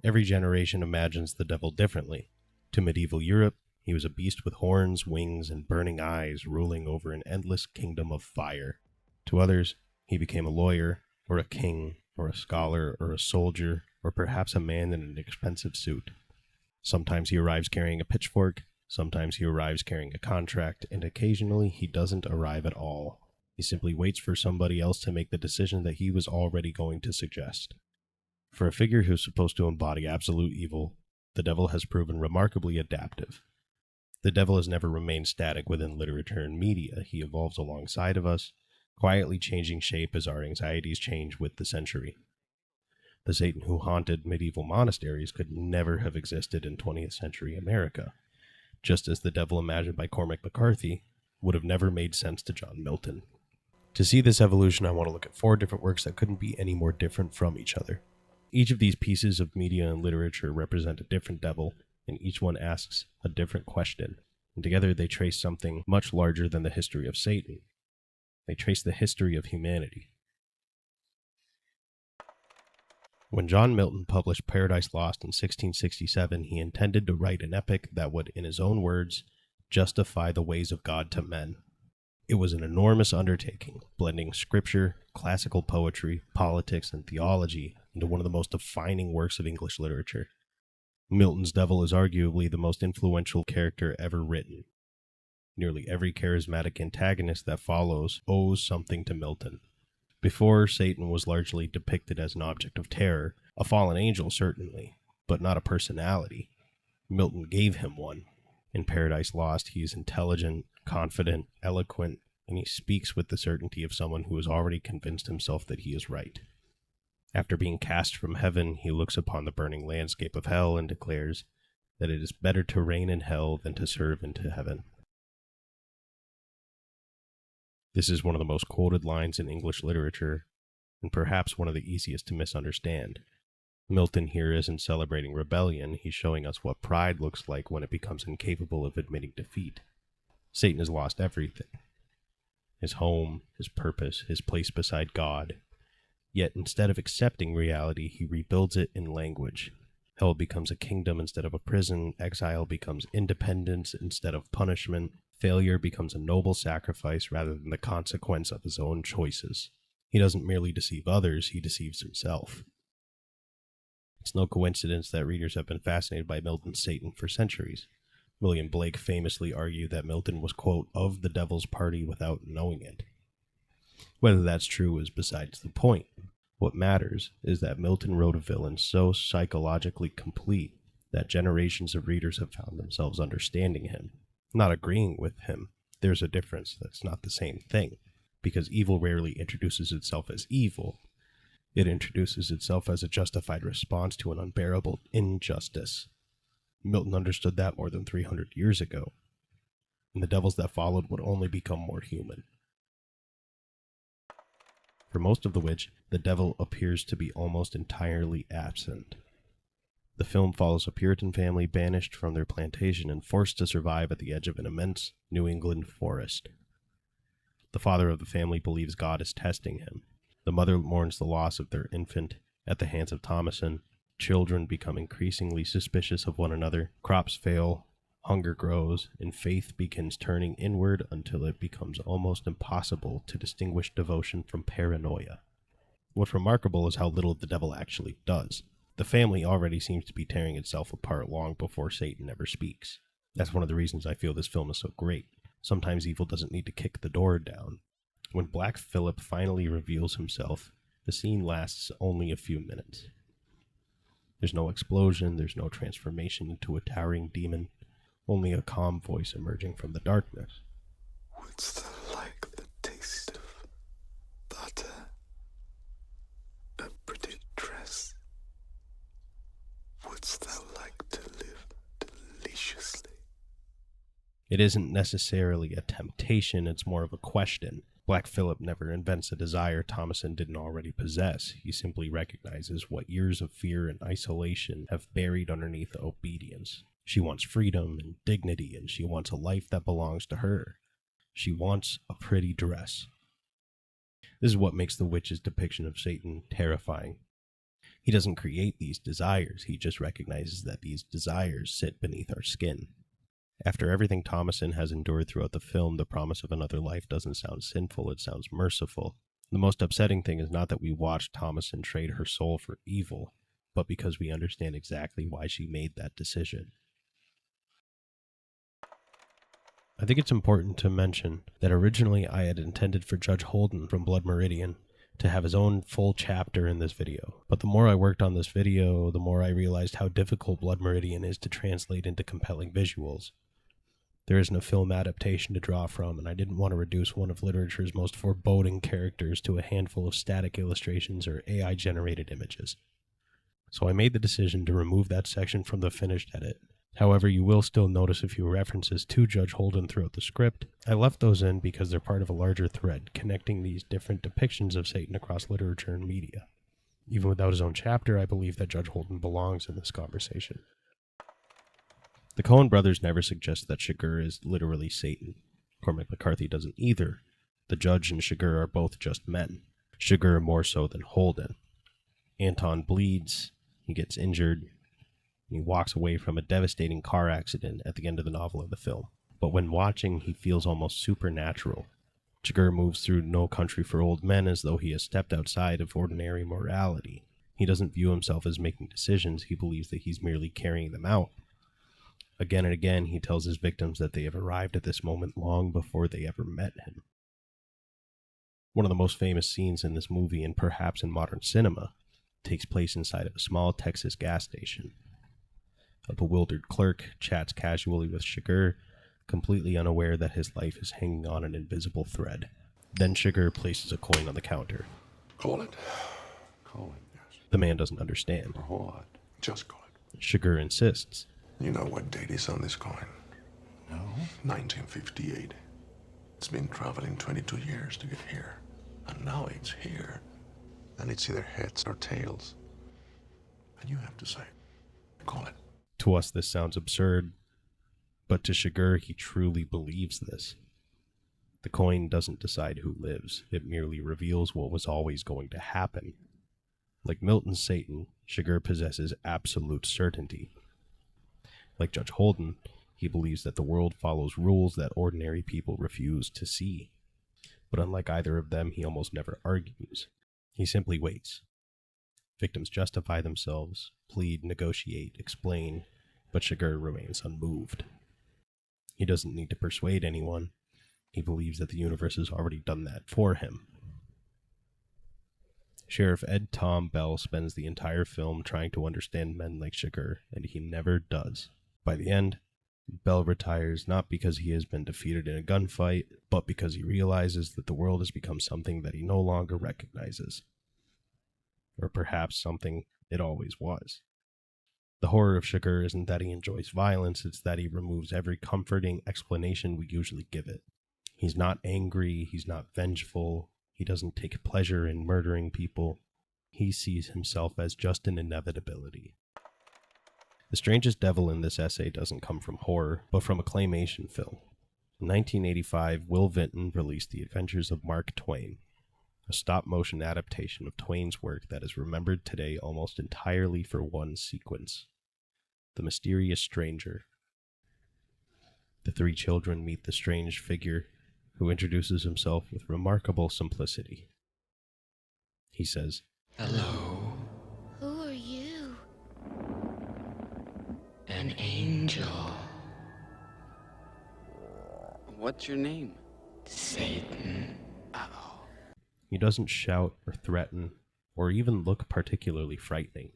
Every generation imagines the devil differently. To medieval Europe, he was a beast with horns, wings, and burning eyes ruling over an endless kingdom of fire. To others, he became a lawyer, or a king, or a scholar, or a soldier, or perhaps a man in an expensive suit. Sometimes he arrives carrying a pitchfork, sometimes he arrives carrying a contract, and occasionally he doesn't arrive at all. He simply waits for somebody else to make the decision that he was already going to suggest. For a figure who's supposed to embody absolute evil, the devil has proven remarkably adaptive. The devil has never remained static within literature and media. He evolves alongside of us, quietly changing shape as our anxieties change with the century. The Satan who haunted medieval monasteries could never have existed in 20th century America, just as the devil imagined by Cormac McCarthy would have never made sense to John Milton. To see this evolution, I want to look at 4 different works that couldn't be any more different from each other. Each of these pieces of media and literature represent a different devil, and each one asks a different question, and together they trace something much larger than the history of Satan. They trace the history of humanity. When John Milton published Paradise Lost in 1667, he intended to write an epic that would, in his own words, justify the ways of God to men. It was an enormous undertaking, blending scripture, classical poetry, politics, and theology into one of the most defining works of English literature. Milton's devil is arguably the most influential character ever written. Nearly every charismatic antagonist that follows owes something to Milton. Before, Satan was largely depicted as an object of terror, a fallen angel certainly, but not a personality. Milton gave him one. In Paradise Lost, he is intelligent, confident, eloquent, and he speaks with the certainty of someone who has already convinced himself that he is right. After being cast from heaven, he looks upon the burning landscape of hell and declares that it is better to reign in hell than to serve into heaven. This is one of the most quoted lines in English literature, and perhaps one of the easiest to misunderstand. Milton here isn't celebrating rebellion, he's showing us what pride looks like when it becomes incapable of admitting defeat. Satan has lost everything. His home, his purpose, his place beside God. Yet instead of accepting reality, he rebuilds it in language. Hell becomes a kingdom instead of a prison, exile becomes independence instead of punishment, failure becomes a noble sacrifice rather than the consequence of his own choices. He doesn't merely deceive others, he deceives himself. It's no coincidence that readers have been fascinated by Milton's Satan for centuries. William Blake famously argued that Milton was, quote, of the devil's party without knowing it. Whether that's true is besides the point. What matters is that Milton wrote a villain so psychologically complete that generations of readers have found themselves understanding him, not agreeing with him. There's a difference. That's not the same thing, because evil rarely introduces itself as evil. It introduces itself as a justified response to an unbearable injustice. Milton understood that more than 300 years ago, and the devils that followed would only become more human. For most of the which, the devil appears to be almost entirely absent. The film follows a Puritan family banished from their plantation and forced to survive at the edge of an immense New England forest. The father of the family believes God is testing him. The mother mourns the loss of their infant at the hands of Thomason. Children become increasingly suspicious of one another. Crops fail, hunger grows, and faith begins turning inward until it becomes almost impossible to distinguish devotion from paranoia. What's remarkable is how little the devil actually does. The family already seems to be tearing itself apart long before Satan ever speaks. That's one of the reasons I feel this film is so great. Sometimes evil doesn't need to kick the door down. When Black Phillip finally reveals himself, the scene lasts only a few minutes. There's no explosion, there's no transformation into a towering demon, only a calm voice emerging from the darkness. Wouldst thou like the taste of butter, a pretty dress? Wouldst thou like to live deliciously? It isn't necessarily a temptation, it's more of a question. Black Phillip never invents a desire Thomason didn't already possess. He simply recognizes what years of fear and isolation have buried underneath obedience. She wants freedom and dignity, and she wants a life that belongs to her. She wants a pretty dress. This is what makes the witch's depiction of Satan terrifying. He doesn't create these desires, he just recognizes that these desires sit beneath our skin. After everything Thomason has endured throughout the film, the promise of another life doesn't sound sinful, it sounds merciful. The most upsetting thing is not that we watched Thomason trade her soul for evil, but because we understand exactly why she made that decision. I think it's important to mention that originally I had intended for Judge Holden from Blood Meridian to have his own full chapter in this video. But the more I worked on this video, the more I realized how difficult Blood Meridian is to translate into compelling visuals. There isn't a film adaptation to draw from, and I didn't want to reduce one of literature's most foreboding characters to a handful of static illustrations or AI-generated images. So I made the decision to remove that section from the finished edit. However, you will still notice a few references to Judge Holden throughout the script. I left those in because they're part of a larger thread connecting these different depictions of Satan across literature and media. Even without his own chapter, I believe that Judge Holden belongs in this conversation. The Coen brothers never suggest that Chigurh is literally Satan. Cormac McCarthy doesn't either. The judge and Chigurh are both just men. Chigurh more so than Holden. Anton bleeds, he gets injured, and he walks away from a devastating car accident at the end of the novel of the film. But when watching, he feels almost supernatural. Chigurh moves through No Country for Old Men as though he has stepped outside of ordinary morality. He doesn't view himself as making decisions, he believes that he's merely carrying them out. Again and again, he tells his victims that they have arrived at this moment long before they ever met him. One of the most famous scenes in this movie, and perhaps in modern cinema, takes place inside of a small Texas gas station. A bewildered clerk chats casually with Chigurh, completely unaware that his life is hanging on an invisible thread. Then Chigurh places a coin on the counter. Call it. Call it, yes. The man doesn't understand. Or what? Just call it. Chigurh insists. You know what date is on this coin? No. 1958. It's been traveling 22 years to get here. And now it's here. And it's either heads or tails. And you have to say, call it. To us, this sounds absurd, but to Chigurh, he truly believes this. The coin doesn't decide who lives, it merely reveals what was always going to happen. Like Milton's Satan, Chigurh possesses absolute certainty. Like Judge Holden, he believes that the world follows rules that ordinary people refuse to see. But unlike either of them, he almost never argues. He simply waits. Victims justify themselves, plead, negotiate, explain, but Chigurh remains unmoved. He doesn't need to persuade anyone. He believes that the universe has already done that for him. Sheriff Ed Tom Bell spends the entire film trying to understand men like Chigurh, and he never does. By the end, Bell retires not because he has been defeated in a gunfight, but because he realizes that the world has become something that he no longer recognizes. Or perhaps something it always was. The horror of Chigurh isn't that he enjoys violence, it's that he removes every comforting explanation we usually give it. He's not angry, he's not vengeful, he doesn't take pleasure in murdering people. He sees himself as just an inevitability. The strangest devil in this essay doesn't come from horror, but from a claymation film. In 1985, Will Vinton released The Adventures of Mark Twain, a stop-motion adaptation of Twain's work that is remembered today almost entirely for one sequence: the mysterious stranger. The three children meet the strange figure, who introduces himself with remarkable simplicity. He says, "Hello, Who are you? an angel, What's your name? Satan." Uh-oh. He doesn't shout or threaten, or even look particularly frightening.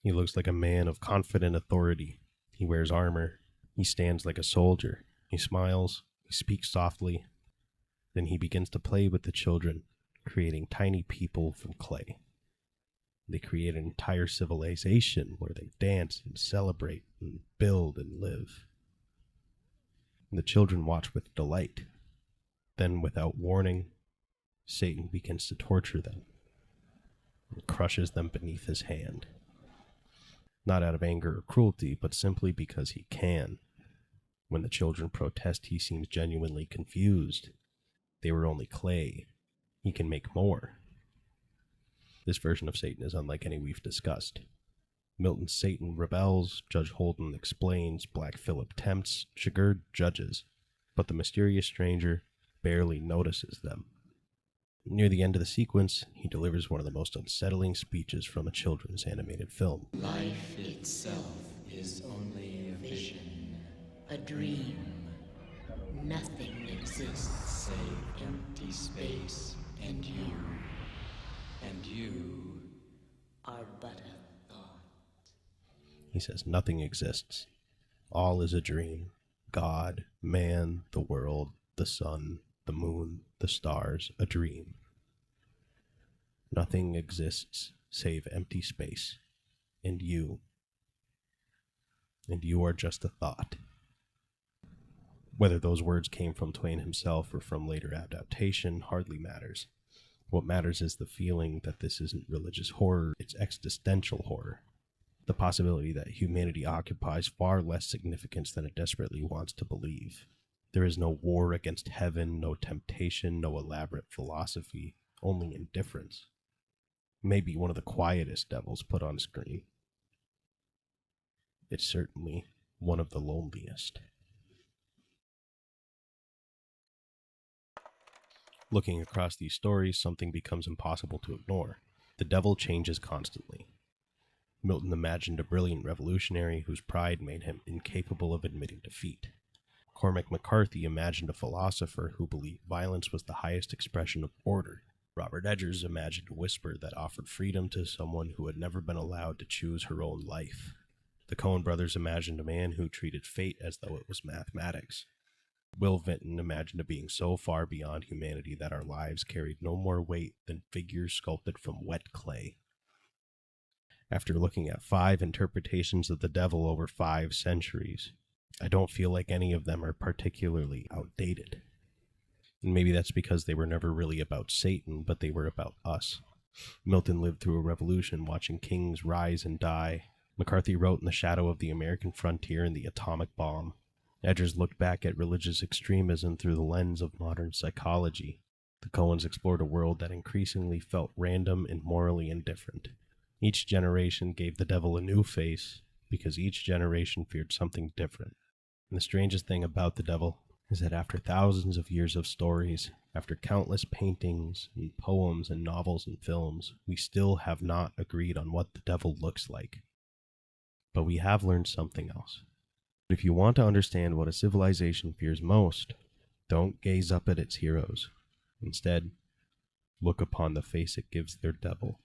He looks like a man of confident authority. He wears armor. He stands like a soldier. He smiles. He speaks softly. Then he begins to play with the children, creating tiny people from clay. They create an entire civilization where they dance and celebrate and build and live. And the children watch with delight. Then, without warning, Satan begins to torture them and crushes them beneath his hand. Not out of anger or cruelty, but simply because he can. When the children protest, he seems genuinely confused. They were only clay. He can make more. This version of Satan is unlike any we've discussed. Milton's Satan rebels, Judge Holden explains, Black Phillip tempts, Chagurd judges, but the mysterious stranger barely notices them. Near the end of the sequence, he delivers one of the most unsettling speeches from a children's animated film. Life itself is only a vision, A dream. Nothing exists. save empty space, and you Are but a thought. He says nothing exists. All is a dream. God, man, the world, the sun, the moon, the stars, a dream. Nothing exists save empty space. And you. And you are just a thought. Whether those words came from Twain himself or from later adaptation hardly matters. What matters is the feeling that this isn't religious horror, it's existential horror. The possibility that humanity occupies far less significance than it desperately wants to believe. There is no war against heaven, no temptation, no elaborate philosophy, only indifference. Maybe one of the quietest devils put on screen. It's certainly one of the loneliest. Looking across these stories, something becomes impossible to ignore. The devil changes constantly. Milton imagined a brilliant revolutionary whose pride made him incapable of admitting defeat. Cormac McCarthy imagined a philosopher who believed violence was the highest expression of order. Robert Edgers imagined a whisper that offered freedom to someone who had never been allowed to choose her own life. The Coen brothers imagined a man who treated fate as though it was mathematics. Will Vinton imagined a being so far beyond humanity that our lives carried no more weight than figures sculpted from wet clay. After looking at 5 interpretations of the devil over 5 centuries, I don't feel like any of them are particularly outdated. And maybe that's because they were never really about Satan, but they were about us. Milton lived through a revolution, watching kings rise and die. McCarthy wrote in the shadow of the American frontier and the atomic bomb. Edgers looked back at religious extremism through the lens of modern psychology. The Coens explored a world that increasingly felt random and morally indifferent. Each generation gave the devil a new face because each generation feared something different. And the strangest thing about the devil is that after thousands of years of stories, after countless paintings and poems and novels and films, we still have not agreed on what the devil looks like. But we have learned something else. If you want to understand what a civilization fears most, don't gaze up at its heroes. Instead, look upon the face it gives their devil.